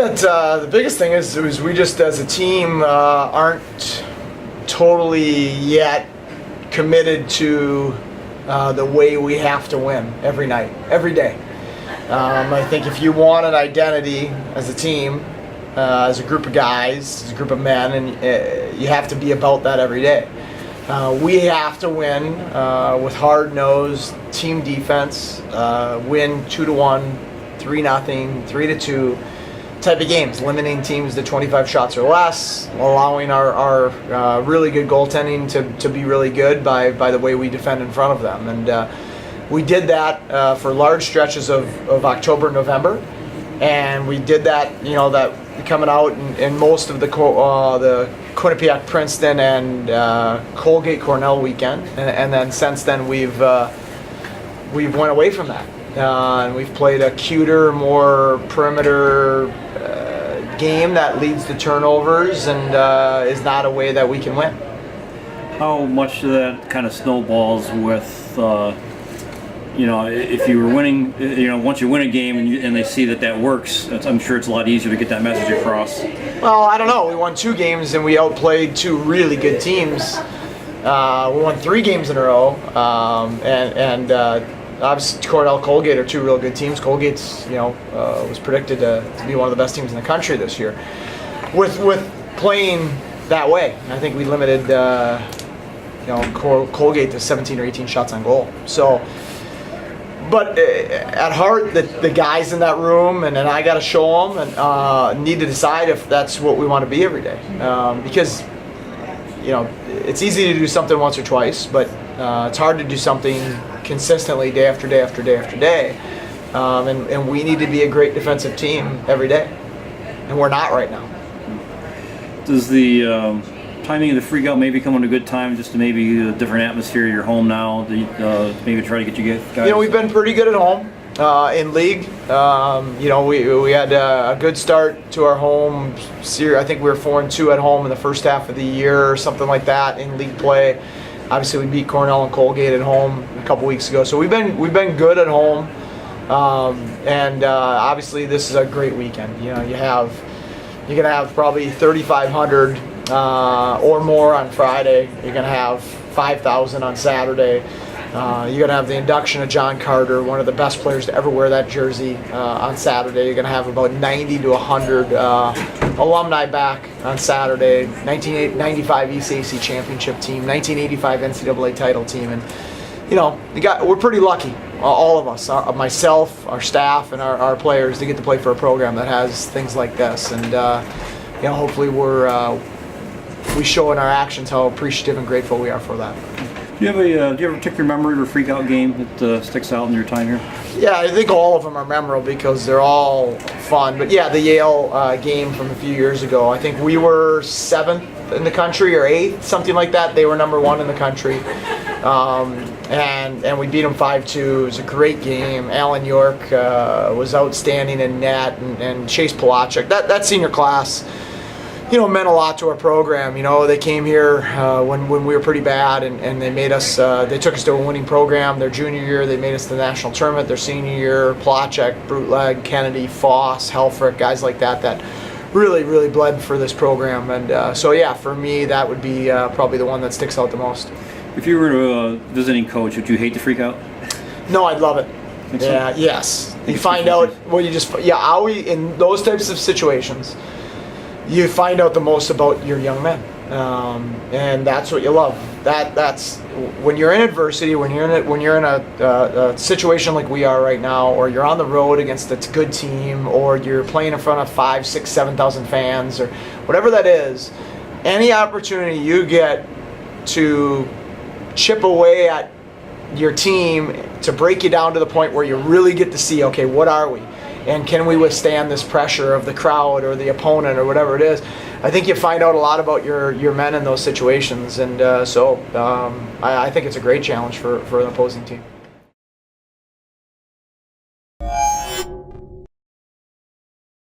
that the biggest thing is we just as a team aren't totally yet committed to the way we have to win every night, every day. I think if you want an identity as a team, as a group of guys, as a group of men, and you have to be about that every day. We have to win with hard-nosed team defense, win 2-1, 3-0, 3-2 type of games, limiting teams to 25 shots or less, allowing our really good goaltending to be really good by the way we defend in front of them. And we did that for large stretches of October and November, and we did that, that coming out in most of the Quinnipiac, Princeton, and Colgate Cornell weekend, and then since then we've went away from that, and we've played a cuter, more perimeter game that leads to turnovers and is not a way that we can win. How much of that kind of snowballs with if you were winning, once you win a game and they see that works, I'm sure it's a lot easier to get that message across. Well, I don't know. We won 2 games and we outplayed 2 really good teams. We won 3 games in a row, and obviously Cornell, Colgate are 2 real good teams. Colgate's, was predicted to be one of the best teams in the country this year. With playing that way, I think we limited Colgate to 17 or 18 shots on goal. So. But at heart, the guys in that room, and then I got to show them, and need to decide if that's what we want to be every day. Because, it's easy to do something once or twice, but it's hard to do something consistently day after day after day after day. And we need to be a great defensive team every day, and we're not right now. Does the timing of the freak out maybe come at a good time, just to maybe a different atmosphere? You're home now, maybe try to get you guys? We've been pretty good at home in league. We had a good start to our home series. I think we were 4-2 at home in the first half of the year or something like that in league play. Obviously, we beat Cornell and Colgate at home a couple weeks ago, so we've been good at home. And obviously, this is a great weekend. You're gonna have probably 3,500. Or more on Friday. You're going to have 5,000 on Saturday. You're going to have the induction of John Carter, one of the best players to ever wear that jersey, on Saturday. You're going to have about 90 to 100 alumni back on Saturday. 1995 ECAC championship team, 1985 NCAA title team, and we're pretty lucky, all of us, myself, our staff, and our players, to get to play for a program that has things like this. And hopefully we show in our actions how appreciative and grateful we are for that. Do you have a particular memory or freak out game that sticks out in your time here? Yeah, I think all of them are memorable because they're all fun. But yeah, the Yale game from a few years ago, I think we were 7th in the country or 8th, something like that. They were number 1 in the country. And we beat them 5-2. It was a great game. Alan York was outstanding in net, and Chase Polachek. That senior class, meant a lot to our program. They came here when we were pretty bad, and they made us. They took us to a winning program. Their junior year, they made us to the national tournament. Their senior year, Polachek, Brutleg, Kennedy, Foss, Helfrich, guys like that really, really bled for this program. And so yeah, for me, that would be probably the one that sticks out the most. If you were a visiting coach, would you hate to freak out? No, I'd love it. Think yeah, so? Yes. You find out in those types of situations, you find out the most about your young men, and that's what you love. That's when you're in adversity, when you're in a situation like we are right now, or you're on the road against a good team, or you're playing in front of 5,000, 6,000, 7,000 fans, or whatever that is. Any opportunity you get to chip away at your team to break you down to the point where you really get to see, okay, what are we? And can we withstand this pressure of the crowd or the opponent or whatever it is? I think you find out a lot about your men in those situations, and so I think it's a great challenge for an opposing team.